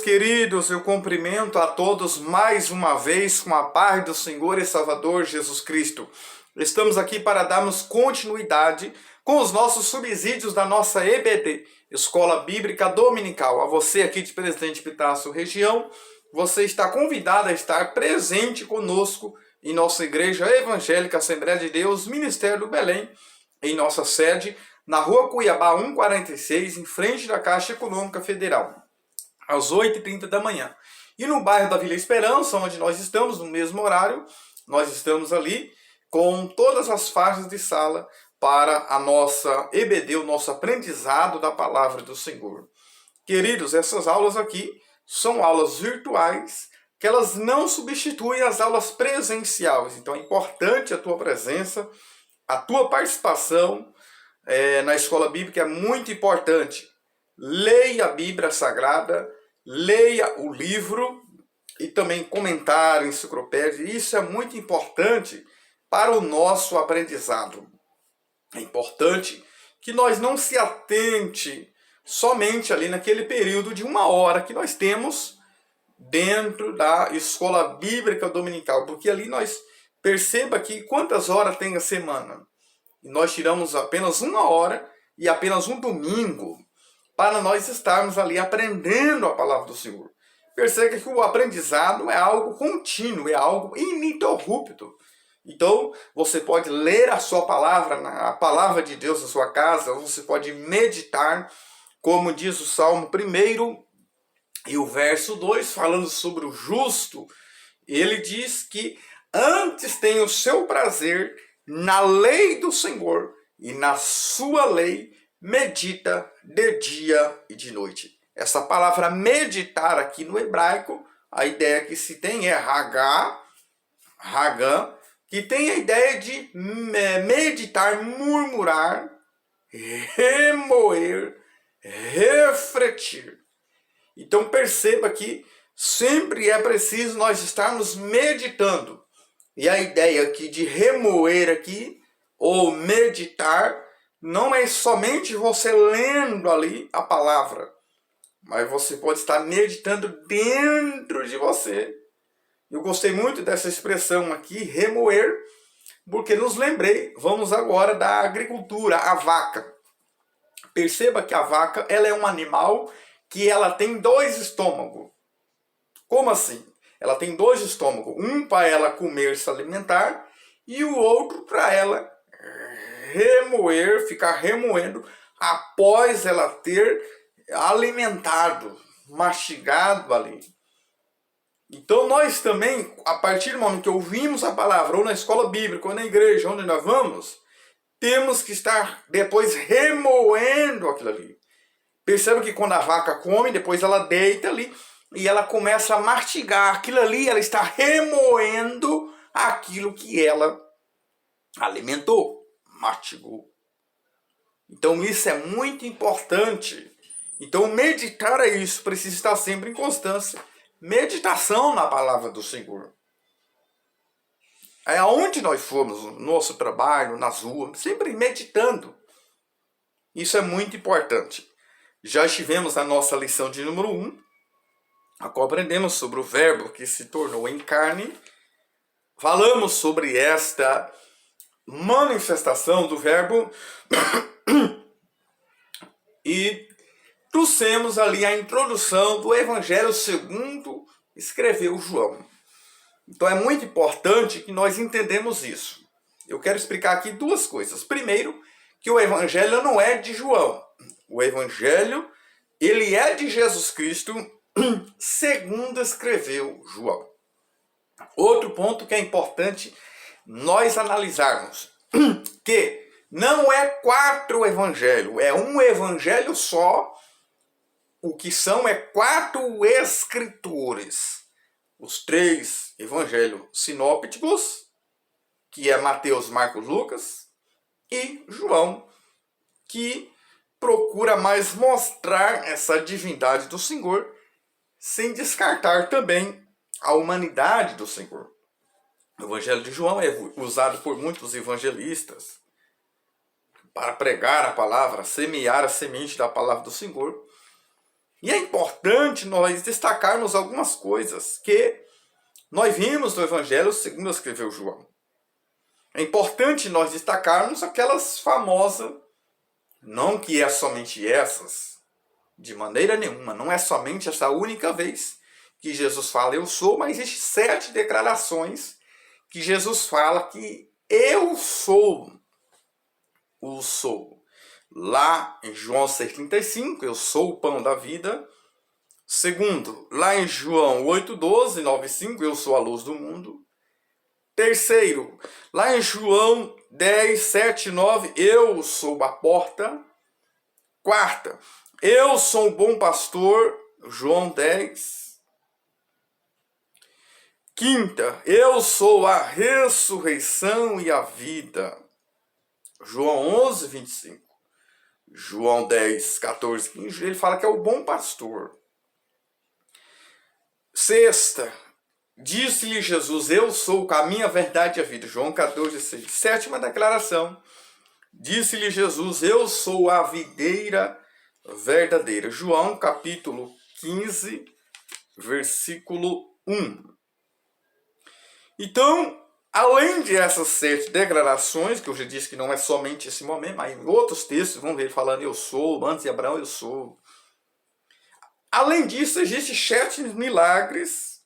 queridos, eu cumprimento a todos mais uma vez com a paz do Senhor e Salvador Jesus Cristo. Estamos aqui para darmos continuidade com os nossos subsídios da nossa EBD, Escola Bíblica Dominical. A você aqui de Presidente Epitácio região, você está convidado a estar presente conosco em nossa Igreja Evangélica Assembleia de Deus, Ministério do Belém, em nossa sede, na Rua Cuiabá 146, em frente da Caixa Econômica Federal, às 8h30 da manhã. E no bairro da Vila Esperança, onde nós estamos, no mesmo horário, nós estamos ali com todas as faixas de sala para a nossa EBD, o nosso aprendizado da Palavra do Senhor. Queridos, essas aulas aqui são aulas virtuais, que elas não substituem as aulas presenciais. Então é importante a tua presença, a tua participação na Escola Bíblica é muito importante. Leia a Bíblia Sagrada, leia o livro e também comentário, enciclopédia. Isso é muito importante para o nosso aprendizado. É importante que nós não se atente somente ali naquele período de 1 hora que nós temos dentro da Escola Bíblica Dominical, porque ali nós perceba que quantas horas tem a semana. E nós tiramos apenas 1 hora e apenas um domingo para nós estarmos ali aprendendo a palavra do Senhor. Perceba que o aprendizado é algo contínuo, é algo ininterrupto. Então, você pode ler a sua palavra, a palavra de Deus na sua casa, você pode meditar, como diz o Salmo 1 e o verso 2, falando sobre o justo. Ele diz que antes tem o seu prazer na lei do Senhor, e na sua lei medita de dia e de noite. Essa palavra meditar aqui no hebraico, a ideia que se tem é hagá, que tem a ideia de meditar, murmurar, remoer, refletir. Então perceba que sempre é preciso nós estarmos meditando. E a ideia aqui de remoer aqui, ou meditar, não é somente você lendo ali a palavra, mas você pode estar meditando dentro de você. Eu gostei muito dessa expressão aqui, remoer, porque nos lembrei, vamos agora da agricultura, a vaca. Perceba que a vaca ela é um animal que ela tem 2 estômagos. Como assim? Ela tem 2 estômagos, um para ela comer, se alimentar, e o outro para ela remoer, ficar remoendo após ela ter alimentado, mastigado ali. Então nós também, a partir do momento que ouvimos a palavra, ou na escola bíblica, ou na igreja, onde nós vamos, temos que estar depois remoendo aquilo ali. Perceba que quando a vaca come, depois ela deita ali, e ela começa a mastigar aquilo ali, ela está remoendo aquilo que ela alimentou, mastigou. Então isso é muito importante. Então meditar é isso, precisa estar sempre em constância. Meditação na palavra do Senhor. É aonde nós formos, no nosso trabalho, nas ruas, sempre meditando. Isso é muito importante. Já estivemos na nossa lição de número 1, a qual aprendemos sobre o verbo que se tornou em carne. Falamos sobre esta manifestação do verbo e trouxemos ali a introdução do Evangelho segundo escreveu João. Então é muito importante que nós entendamos isso. Eu quero explicar aqui 2 coisas. Primeiro, que o Evangelho não é de João. O Evangelho, ele é de Jesus Cristo, segundo escreveu João. Outro ponto que é importante nós analisarmos, que não é 4 evangelhos, é um evangelho só. O que são é 4 escritores. Os 3 evangelhos sinópticos, que é Mateus, Marcos, Lucas, e João, que procura mais mostrar essa divindade do Senhor, sem descartar também a humanidade do Senhor. O Evangelho de João é usado por muitos evangelistas para pregar a palavra, semear a semente da palavra do Senhor. E é importante nós destacarmos algumas coisas que nós vimos no Evangelho segundo escreveu João. É importante nós destacarmos aquelas famosas, não que é somente essas, de maneira nenhuma, não é somente essa única vez que Jesus fala eu sou, mas existem 7 declarações que Jesus fala que eu sou o sou. Lá em João 6,35, eu sou o pão da vida. Segundo, lá em João 8,12, 9,5, eu sou a luz do mundo. Terceiro, lá em João 10, 7, 9, eu sou a porta. Quarta, eu sou o bom pastor, João 10. Quinta, eu sou a ressurreição e a vida, João 11, 25. João 10, 14, 15, ele fala que é o bom pastor. Sexta, disse-lhe Jesus, eu sou o caminho, a verdade e a vida. João 14, 6. Sétima declaração, disse-lhe Jesus, eu sou a videira verdadeira. João capítulo 15, versículo 1. Então, além dessas 7 declarações, que eu já disse que não é somente esse momento, mas em outros textos vão ver falando eu sou, antes de Abraão eu sou. Além disso, existem 7 milagres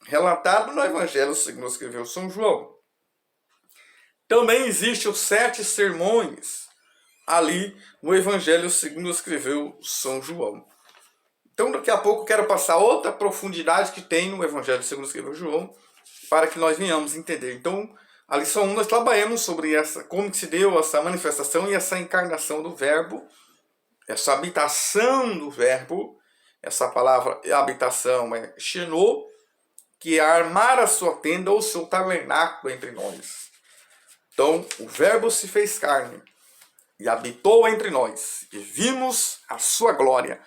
relatados no Evangelho segundo escreveu São João. Também existem os 7 sermões ali no Evangelho segundo escreveu São João. Então, daqui a pouco, eu quero passar outra profundidade que tem no Evangelho segundo escreveu João, para que nós venhamos entender. Então, a lição 1, nós trabalhamos sobre como que se deu essa manifestação e essa encarnação do Verbo, essa habitação do Verbo. Essa palavra habitação é Shenô, que é armar a sua tenda ou seu tabernáculo entre nós. Então, o Verbo se fez carne e habitou entre nós, e vimos a sua glória.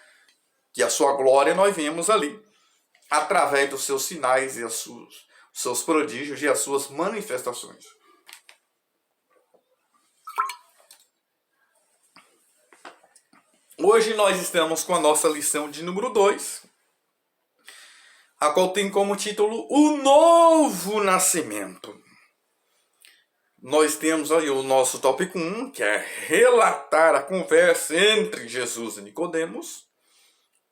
Que a sua glória nós vemos ali, através dos seus sinais e os seus prodígios e as suas manifestações. Hoje nós estamos com a nossa lição de número 2, a qual tem como título O Novo Nascimento. Nós temos aí o nosso tópico 1, que é relatar a conversa entre Jesus e Nicodemos.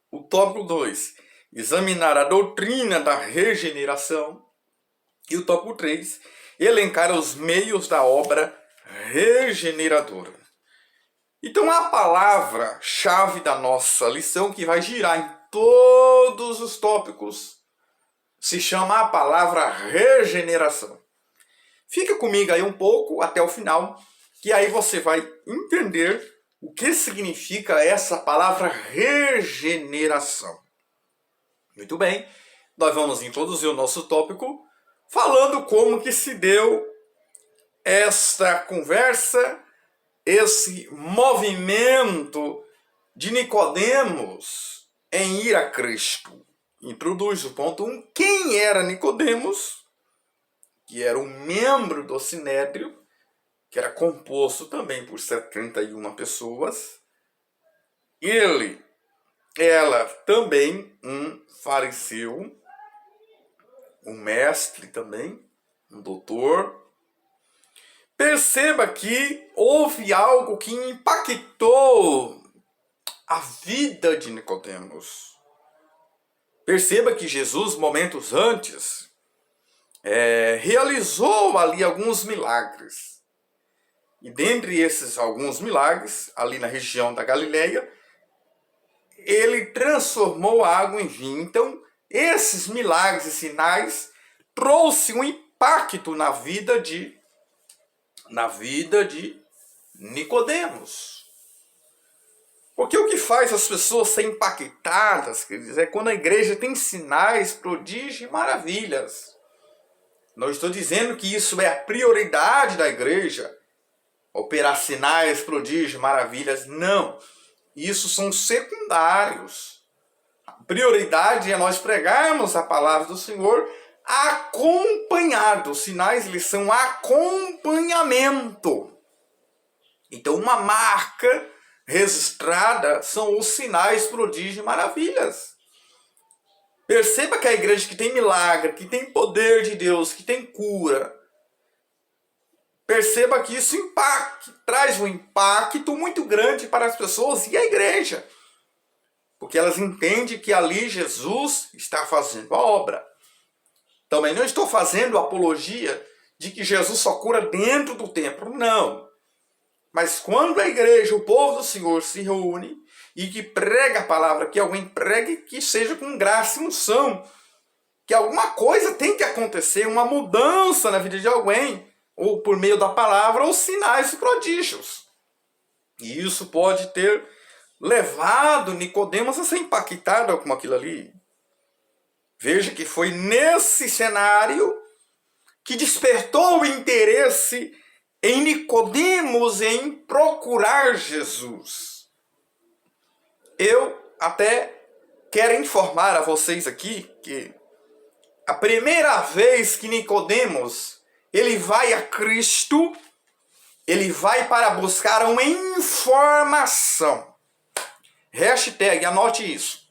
O tópico 2, examinar a doutrina da regeneração. E o tópico 3, elencar os meios da obra regeneradora. Então a palavra-chave da nossa lição, que vai girar em todos os tópicos, se chama a palavra regeneração. Fica comigo aí um pouco até o final, que aí você vai entender o que significa essa palavra regeneração. Muito bem, nós vamos introduzir o nosso tópico falando como que se deu esta conversa, esse movimento de Nicodemos em ir a Cristo. Introduz o ponto 1. Quem era Nicodemos? Que era um membro do Sinédrio, que era composto também por 71 pessoas. Ela também um fariseu, um mestre também, um doutor. Perceba que houve algo que impactou a vida de Nicodemos. Perceba que Jesus, momentos antes, realizou ali alguns milagres. E dentre esses alguns milagres, ali na região da Galileia, ele transformou a água em vinho. Então, esses milagres e sinais trouxeram um impacto na vida de Nicodemos. Porque o que faz as pessoas serem impactadas, queridos, é quando a igreja tem sinais, prodígios e maravilhas. Não estou dizendo que isso é a prioridade da igreja, operar sinais, prodígios, maravilhas, não. Isso são secundários. A prioridade é nós pregarmos a palavra do Senhor acompanhado. Os sinais, eles são acompanhamento. Então, uma marca registrada são os sinais, prodígios e maravilhas. Perceba que a igreja que tem milagre, que tem poder de Deus, que tem cura, perceba que isso traz um impacto muito grande para as pessoas e a igreja. Porque elas entendem que ali Jesus está fazendo a obra. Também não estou fazendo apologia de que Jesus só cura dentro do templo, não. Mas quando a igreja, o povo do Senhor se reúne e que prega a palavra, que alguém pregue, que seja com graça e unção, que alguma coisa tem que acontecer, uma mudança na vida de alguém, ou por meio da palavra, ou sinais e prodígios. E isso pode ter levado Nicodemos a ser impactado com aquilo ali. Veja que foi nesse cenário que despertou o interesse em Nicodemos em procurar Jesus. Eu até quero informar a vocês aqui que a primeira vez que Nicodemos ele vai a Cristo, ele vai para buscar uma informação. Hashtag, anote isso.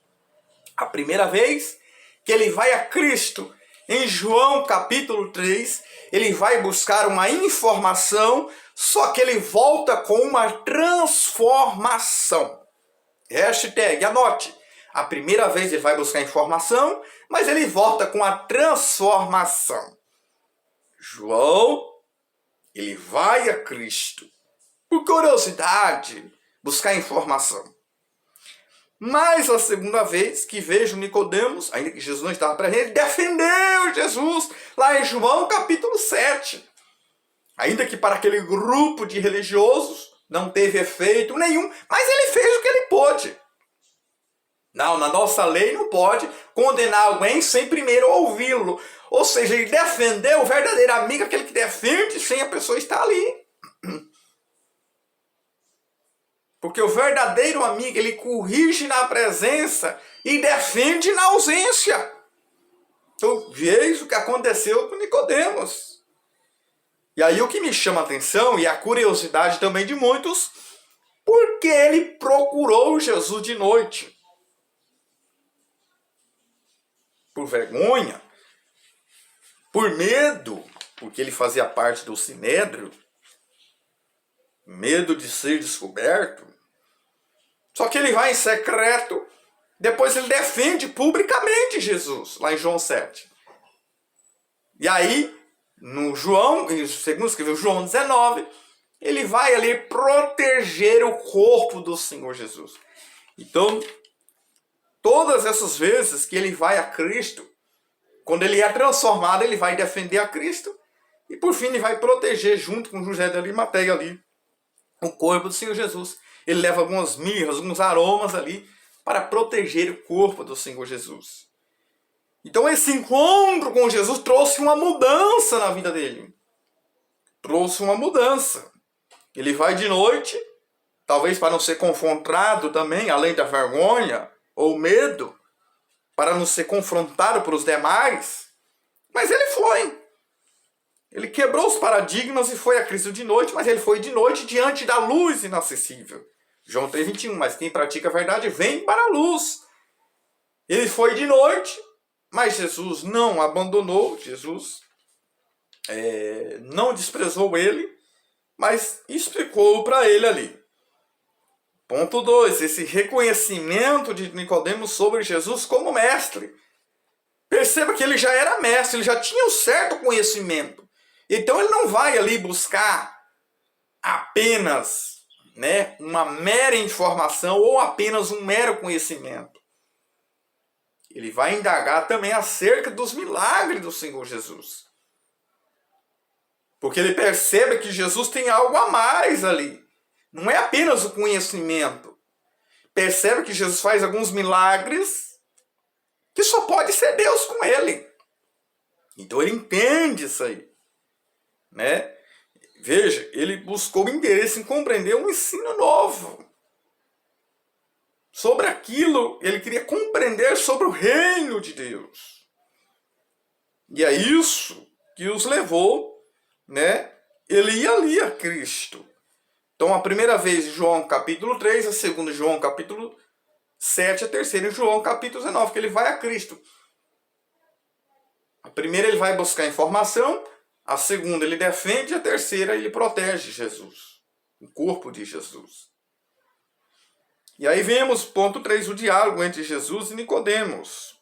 A primeira vez que ele vai a Cristo, em João capítulo 3, ele vai buscar uma informação, só que ele volta com uma transformação. Hashtag, anote. A primeira vez ele vai buscar informação, mas ele volta com a transformação. João, ele vai a Cristo, por curiosidade, buscar informação. Mas a segunda vez que vejo Nicodemos, ainda que Jesus não estava presente, ele defendeu Jesus, lá em João capítulo 7. Ainda que para aquele grupo de religiosos não teve efeito nenhum, mas ele fez o que ele pôde. Não, na nossa lei não pode condenar alguém sem primeiro ouvi-lo. Ou seja, ele defendeu o verdadeiro amigo, aquele que defende sem a pessoa estar ali. Porque o verdadeiro amigo, ele corrige na presença e defende na ausência. Então, veja o que aconteceu com Nicodemos. E aí o que me chama a atenção, e a curiosidade também de muitos, porque ele procurou Jesus de noite. Por vergonha, por medo, porque ele fazia parte do Sinédrio, medo de ser descoberto. Só que ele vai em secreto, depois ele defende publicamente Jesus, lá em João 7. E aí, no João, segundo escreveu João 19, ele vai ali proteger o corpo do Senhor Jesus. Então, todas essas vezes que ele vai a Cristo, quando ele é transformado, ele vai defender a Cristo, e por fim ele vai proteger junto com José de Arimateia ali, o corpo do Senhor Jesus. Ele leva algumas mirras, alguns aromas ali para proteger o corpo do Senhor Jesus. Então esse encontro com Jesus trouxe uma mudança na vida dele. Trouxe uma mudança. Ele vai de noite, talvez para não ser confrontado também, além da vergonha ou medo, para não ser confrontado pelos demais. Mas ele foi. Ele quebrou os paradigmas e foi a Cristo de noite, mas ele foi de noite diante da luz inacessível. João 3,21, mas quem pratica a verdade vem para a luz. Ele foi de noite, mas Jesus não abandonou, Jesus não desprezou ele, mas explicou para ele ali. Ponto 2, esse reconhecimento de Nicodemos sobre Jesus como mestre. Perceba que ele já era mestre, ele já tinha um certo conhecimento. Então ele não vai ali buscar apenas uma mera informação ou apenas um mero conhecimento. Ele vai indagar também acerca dos milagres do Senhor Jesus. Porque ele percebe que Jesus tem algo a mais ali. Não é apenas o conhecimento. Percebe que Jesus faz alguns milagres que só pode ser Deus com ele. Então ele entende isso aí. Veja, ele buscou interesse em compreender um ensino novo. Sobre aquilo, ele queria compreender sobre o reino de Deus. E é isso que os levou, ele ia ali a Cristo. Então, a primeira vez em João capítulo 3, a segunda em João capítulo 7, a terceira em João capítulo 19, que ele vai a Cristo. A primeira ele vai buscar informação, a segunda ele defende, a terceira ele protege Jesus, o corpo de Jesus. E aí vemos, ponto 3, o diálogo entre Jesus e Nicodemos.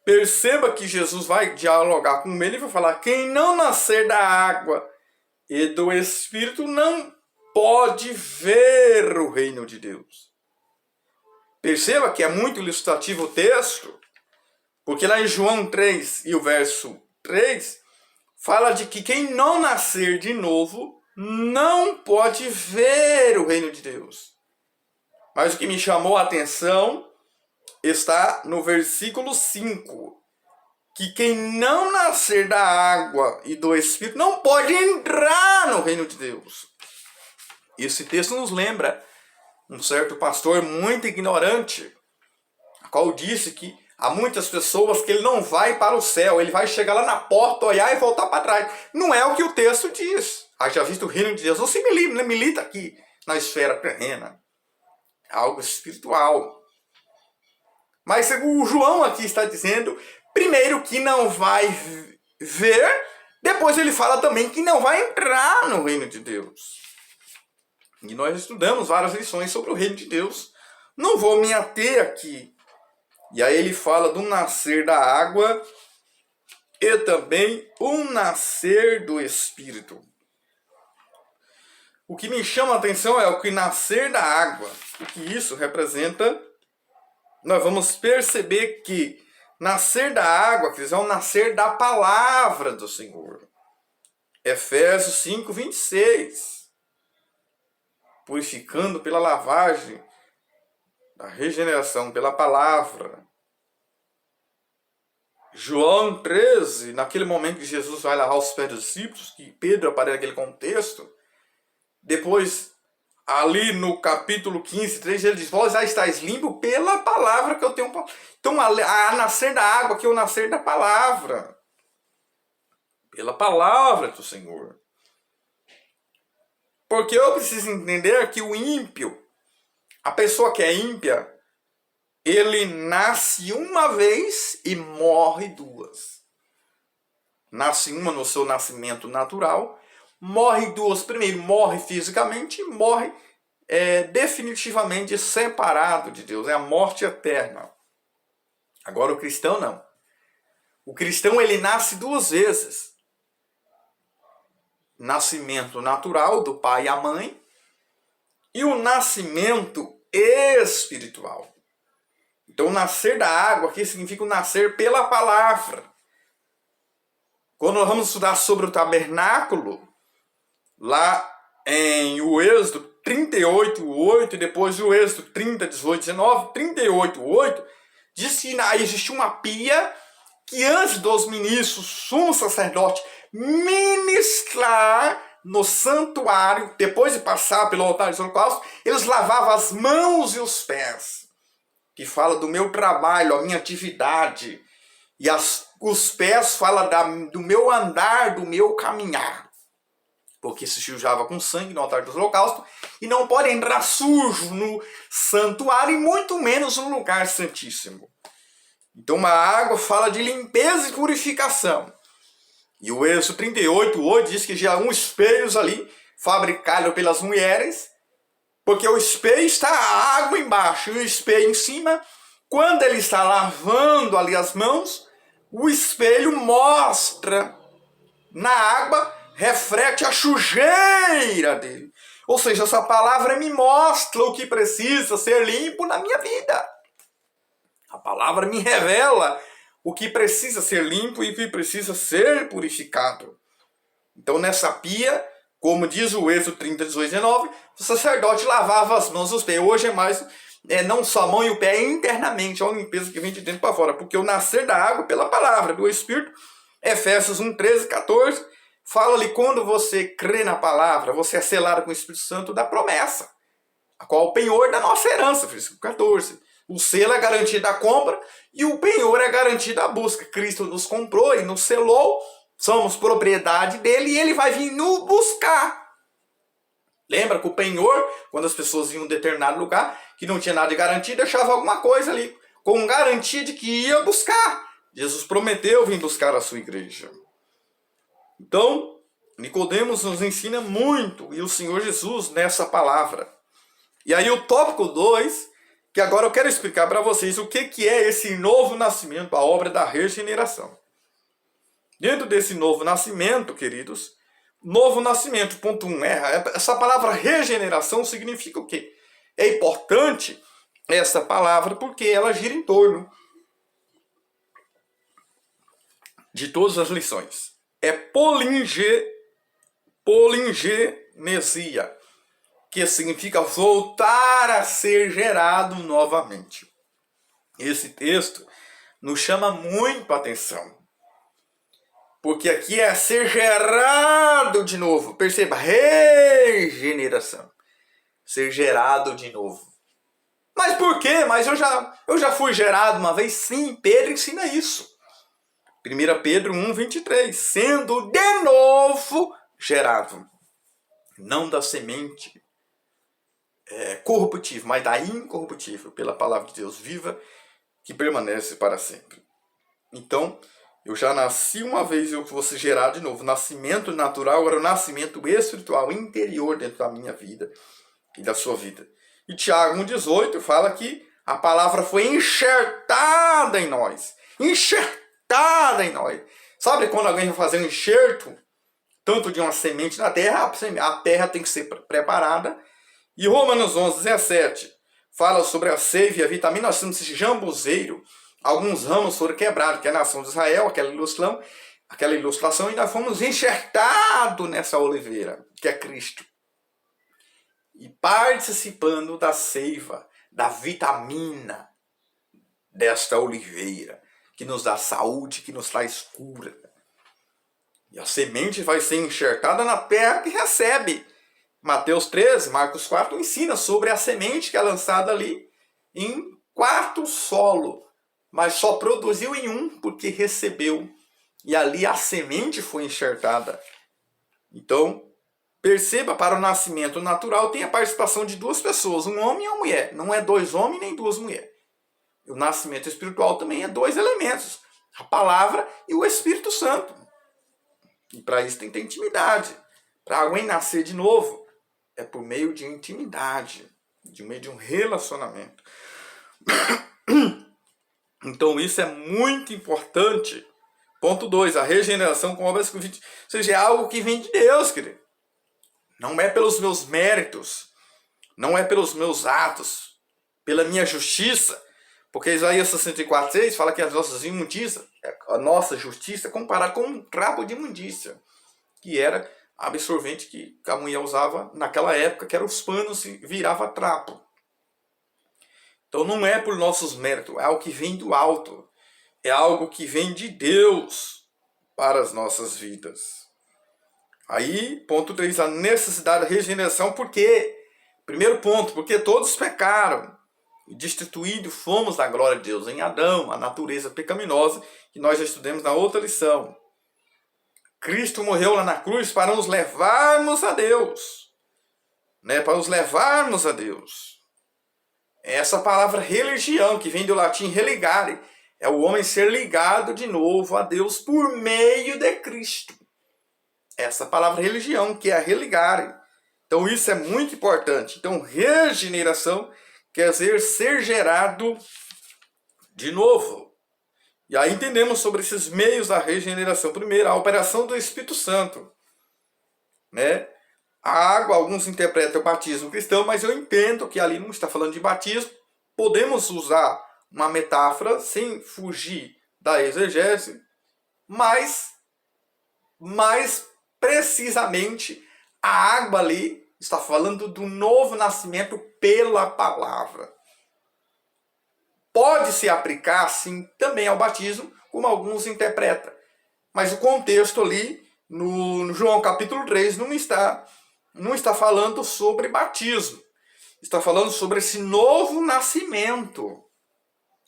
Perceba que Jesus vai dialogar com ele e vai falar: quem não nascer da água e do Espírito não pode ver o reino de Deus. Perceba que é muito ilustrativo o texto, porque lá em João 3 e o verso 3, fala de que quem não nascer de novo não pode ver o reino de Deus. Mas o que me chamou a atenção está no versículo 5, que quem não nascer da água e do Espírito não pode entrar no reino de Deus. Esse texto nos lembra um certo pastor muito ignorante, a qual disse que há muitas pessoas que ele não vai para o céu, ele vai chegar lá na porta, olhar e voltar para trás. Não é o que o texto diz. Haja visto o reino de Deus não se milita aqui na esfera terrena. É algo espiritual. Mas o João aqui está dizendo, primeiro, que não vai ver, depois ele fala também que não vai entrar no reino de Deus. E nós estudamos várias lições sobre o reino de Deus. Não vou me ater aqui. E aí ele fala do nascer da água e também o nascer do Espírito. O que me chama a atenção é o que nascer da água. O que isso representa? Nós vamos perceber que nascer da água, quer dizer, é o nascer da palavra do Senhor. Efésios 5, 26. Purificando pela lavagem da regeneração, pela palavra. João 13, naquele momento que Jesus vai lavar os pés dos discípulos, que Pedro aparece naquele contexto, depois, ali no capítulo 15, 3, ele diz: vós já estáis limpos pela palavra que eu tenho. Então, a nascer da água, que é o nascer da palavra. Pela palavra do Senhor. Porque eu preciso entender que o ímpio, a pessoa que é ímpia, ele nasce uma vez e morre duas. Nasce uma no seu nascimento natural, morre duas. Primeiro, morre fisicamente e morre definitivamente separado de Deus. É a morte eterna. Agora o cristão não. O cristão ele nasce duas vezes. Nascimento natural do pai e a mãe e o nascimento espiritual. Então, nascer da água aqui significa o nascer pela palavra. Quando nós vamos estudar sobre o tabernáculo, lá em o Êxodo 38, 8 e depois o Êxodo 30, 18, 19, 38, 8, diz que existia uma pia que antes dos ministros, sumo sacerdote, ministrar no santuário, depois de passar pelo altar de holocausto, eles lavavam as mãos e os pés, que fala do meu trabalho, a minha atividade, e os pés fala do meu andar, do meu caminhar, porque se sujava com sangue no altar do holocausto, e não pode entrar sujo no santuário, e muito menos no lugar santíssimo. Então a água fala de limpeza e purificação. E o Êxodo 38, 8 diz que já há espelhos ali, fabricados pelas mulheres, porque o espelho está a água embaixo e o espelho em cima. Quando ele está lavando ali as mãos, o espelho mostra na água, reflete a sujeira dele. Ou seja, essa palavra me mostra o que precisa ser limpo na minha vida. A palavra me revela o que precisa ser limpo e o que precisa ser purificado. Então, nessa pia, como diz o Êxodo 30, 18, 19, o sacerdote lavava as mãos e os pés. Hoje é mais, não só a mão e o pé, internamente, é uma limpeza que vem de dentro para fora. Porque o nascer da água pela palavra do Espírito, Efésios 1, 13, 14, fala ali, quando você crê na palavra, você é selado com o Espírito Santo da promessa, a qual é o penhor da nossa herança, versículo 14. O selo é garantia da compra e o penhor é garantia da busca. Cristo nos comprou e nos selou, somos propriedade dele e ele vai vir nos buscar. Lembra que o penhor, quando as pessoas iam em um determinado lugar, que não tinha nada de garantia, deixava alguma coisa ali, com garantia de que ia buscar. Jesus prometeu vir buscar a sua igreja. Então, Nicodemos nos ensina muito, e o Senhor Jesus nessa palavra. E aí o tópico 2, que agora eu quero explicar para vocês o que é esse novo nascimento, a obra da regeneração. Dentro desse novo nascimento, queridos, novo nascimento, ponto 1, essa palavra regeneração significa o quê? É importante essa palavra porque ela gira em torno de todas as lições. É polingenesia, que significa voltar a ser gerado novamente. Esse texto nos chama muito a atenção. Porque aqui é ser gerado de novo. Perceba, regeneração. Ser gerado de novo. Mas por quê? Mas eu já fui gerado uma vez? Sim, Pedro ensina isso. 1 Pedro 1,23. Sendo de novo gerado. Não da semente corruptível, mas da incorruptível. Pela palavra de Deus viva, que permanece para sempre. Então, eu já nasci uma vez e eu vou ser gerado de novo. Nascimento natural, agora o nascimento espiritual interior dentro da minha vida e da sua vida. E Tiago 1,18 fala que a palavra foi enxertada em nós. Enxertada em nós. Sabe quando alguém vai fazer um enxerto, tanto de uma semente na terra, a terra tem que ser preparada. E Romanos 11,17 fala sobre a seiva e a vitamina. Nós temos esse jambuzeiro. Alguns ramos foram quebrados, que é a nação de Israel, aquela ilustração, e nós fomos enxertados nessa oliveira, que é Cristo. E participando da seiva, da vitamina desta oliveira, que nos dá saúde, que nos traz cura. E a semente vai ser enxertada na terra que recebe. Mateus 13, Marcos 4 ensina sobre a semente que é lançada ali em 4 solos. Mas só produziu em um porque recebeu. E ali a semente foi enxertada. Então, perceba, para o nascimento natural tem a participação de 2 pessoas, um homem e uma mulher. Não é 2 homens nem 2 mulheres. O nascimento espiritual também é 2 elementos. A palavra e o Espírito Santo. E para isso tem que ter intimidade. Para alguém nascer de novo, é por meio de intimidade. De meio de um relacionamento. Então isso é muito importante. Ponto 2, a regeneração com obras que... Ou seja, é algo que vem de Deus, querido. Não é pelos meus méritos. Não é pelos meus atos. Pela minha justiça. Porque Isaías 64,6 fala que as nossas imundícias, a nossa justiça é comparada com um trapo de imundícia. Que era absorvente que a mulher usava naquela época, que eram os panos e virava trapo. Então não é por nossos méritos, é algo que vem do alto. É algo que vem de Deus para as nossas vidas. Aí, ponto 3, a necessidade da regeneração. Por quê? Primeiro ponto, porque todos pecaram. E destituídos fomos da glória de Deus em Adão, a natureza pecaminosa, que nós já estudamos na outra lição. Cristo morreu lá na cruz para nos levarmos a Deus. Para nos levarmos a Deus. Essa palavra religião, que vem do latim religare, é o homem ser ligado de novo a Deus por meio de Cristo. Essa palavra religião, que é a religare. Então isso é muito importante. Então regeneração quer dizer ser gerado de novo. E aí entendemos sobre esses meios da regeneração. Primeiro, a operação do Espírito Santo. A água, alguns interpretam o batismo cristão, mas eu entendo que ali não está falando de batismo. Podemos usar uma metáfora sem fugir da exegese, mas mais precisamente a água ali está falando do novo nascimento pela palavra. Pode se aplicar, sim, também ao batismo, como alguns interpretam. Mas o contexto ali, no João capítulo 3, não está falando sobre batismo. Está falando sobre esse novo nascimento.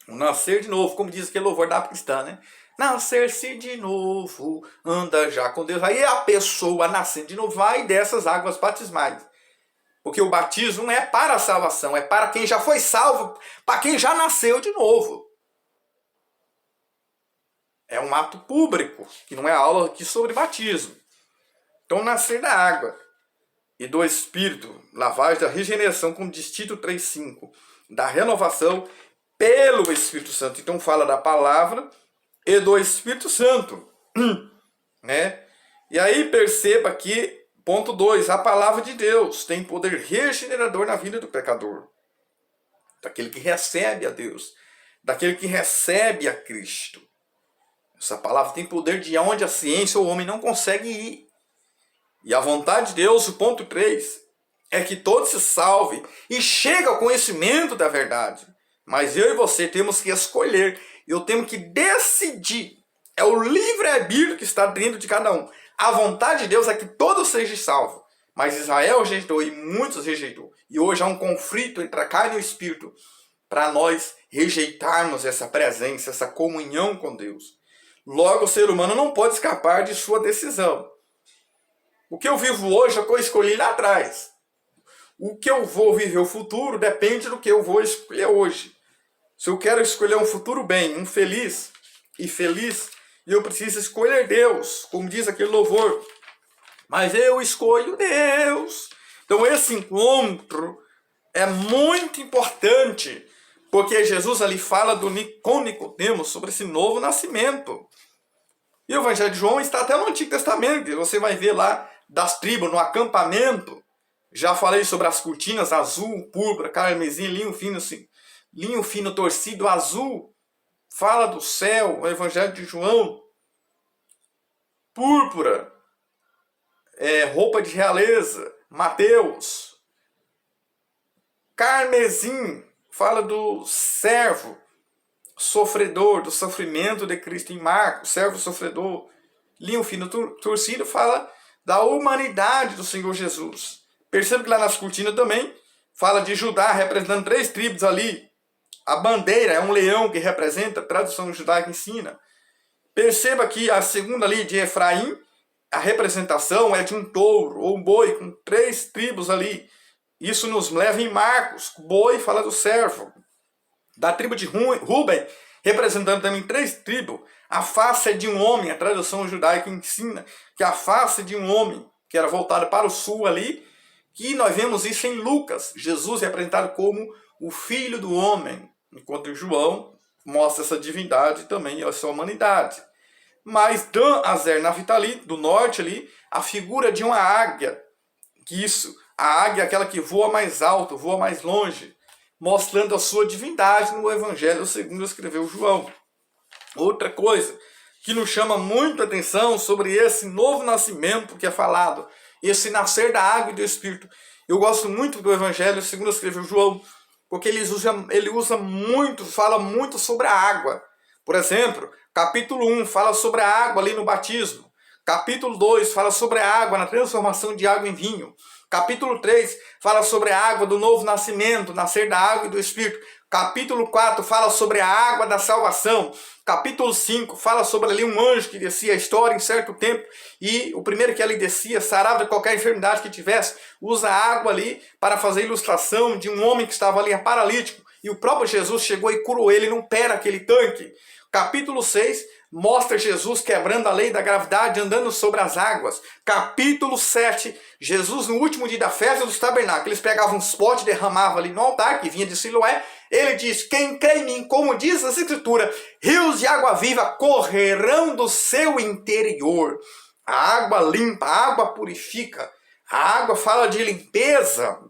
O nascer de novo, como diz aquele louvor da cristã, Nascer-se de novo, anda já com Deus. Aí a pessoa nascendo de novo vai dessas águas batismais. Porque o batismo não é para a salvação, é para quem já foi salvo, para quem já nasceu de novo. É um ato público, que não é aula aqui sobre batismo. Então, nascer da água e do Espírito, lavagem da regeneração, como diz Tito 3,5, da renovação pelo Espírito Santo. Então, fala da palavra e do Espírito Santo. Né? E aí, perceba que, ponto 2, a palavra de Deus tem poder regenerador na vida do pecador. Daquele que recebe a Deus, daquele que recebe a Cristo. Essa palavra tem poder de onde a ciência ou o homem não consegue ir. E a vontade de Deus, o ponto 3, é que todos se salvem e cheguem ao conhecimento da verdade. Mas eu e você temos que escolher, eu tenho que decidir. É o livre-arbítrio que está dentro de cada um. A vontade de Deus é que todos sejam salvos. Mas Israel rejeitou e muitos rejeitou. E hoje há um conflito entre a carne e o espírito para nós rejeitarmos essa presença, essa comunhão com Deus. Logo, o ser humano não pode escapar de sua decisão. O que eu vivo hoje é o que eu escolhi lá atrás. O que eu vou viver o futuro depende do que eu vou escolher hoje. Se eu quero escolher um futuro bem, um feliz, eu preciso escolher Deus, como diz aquele louvor. Mas eu escolho Deus. Então esse encontro é muito importante, porque Jesus ali fala com Nicodemo sobre esse novo nascimento. E o Evangelho de João está até no Antigo Testamento. Você vai ver lá das tribos, no acampamento. Já falei sobre as cortinas azul, púrpura, carmesim, linho fino torcido azul. Fala do céu, o Evangelho de João. Púrpura, roupa de realeza, Mateus. Carmesim, fala do servo sofredor, do sofrimento de Cristo em Marcos, servo sofredor. Linho fino torcido fala da humanidade do Senhor Jesus. Perceba que lá nas cortinas também fala de Judá, representando 3 tribos ali. A bandeira é um leão que representa, a tradução judaica ensina. Perceba que a segunda ali de Efraim, a representação é de um touro ou um boi com 3 tribos ali. Isso nos leva em Marcos, boi fala do servo. Da tribo de Ruben, representando também 3 tribos, a face é de um homem, a tradução judaica ensina que a face de um homem, que era voltada para o sul ali, que nós vemos isso em Lucas, Jesus é apresentado como o Filho do Homem, enquanto João mostra essa divindade também, essa humanidade. Mas Dan, Azer, Naphtali, do norte ali, a figura de uma águia, a águia é aquela que voa mais alto, voa mais longe, mostrando a sua divindade no Evangelho segundo escreveu João. Outra coisa que nos chama muito a atenção sobre esse novo nascimento que é falado, esse nascer da água e do Espírito. Eu gosto muito do Evangelho segundo escreveu João, porque ele fala muito sobre a água. Por exemplo, capítulo 1 fala sobre a água ali no batismo. Capítulo 2 fala sobre a água na transformação de água em vinho. Capítulo 3 fala sobre a água do novo nascimento, nascer da água e do Espírito. Capítulo 4 fala sobre a água da salvação. Capítulo 5 fala sobre ali um anjo que descia a história em certo tempo. E o primeiro que ali descia, sarava de qualquer enfermidade que tivesse, usa a água ali para fazer ilustração de um homem que estava ali paralítico. E o próprio Jesus chegou e curou ele num pé naquele tanque. Capítulo 6 mostra Jesus quebrando a lei da gravidade, andando sobre as águas. Capítulo 7, Jesus no último dia da festa dos tabernáculos, eles pegavam uns potes e derramavam ali no altar, que vinha de Siloé. Ele diz, quem crê em mim, como diz a Escritura, rios de água viva correrão do seu interior. A água limpa, a água purifica, a água fala de limpeza,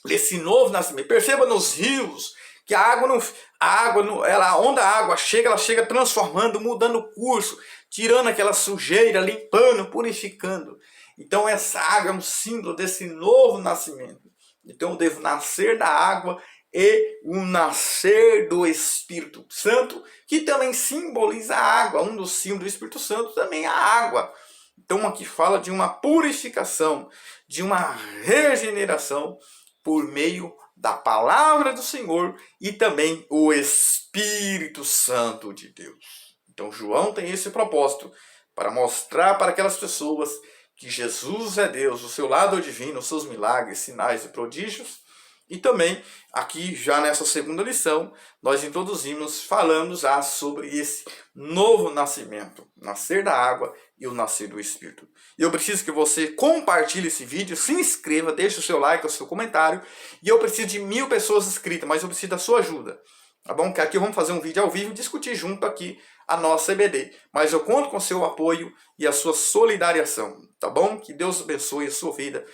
desse novo nascimento. Perceba nos rios, que onde a água chega, ela chega transformando, mudando o curso, tirando aquela sujeira, limpando, purificando. Então essa água é um símbolo desse novo nascimento. Então eu devo nascer da água e o nascer do Espírito Santo, que também simboliza a água. Um dos símbolos do Espírito Santo também é a água. Então aqui fala de uma purificação, de uma regeneração por meio da palavra do Senhor e também o Espírito Santo de Deus. Então João tem esse propósito para mostrar para aquelas pessoas que Jesus é Deus, o seu lado divino, os seus milagres, sinais e prodígios. E também, aqui já nessa segunda lição, nós introduzimos, falamos já sobre esse novo nascimento, nascer da água e o nascer do Espírito. E eu preciso que você compartilhe esse vídeo, se inscreva, deixe o seu like, o seu comentário. E eu preciso de 1000 pessoas inscritas, mas eu preciso da sua ajuda. Tá bom? Que aqui vamos fazer um vídeo ao vivo e discutir junto aqui a nossa EBD. Mas eu conto com o seu apoio e a sua solidariação. Tá bom? Que Deus abençoe a sua vida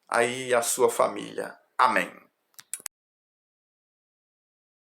aí e a sua família. Amém.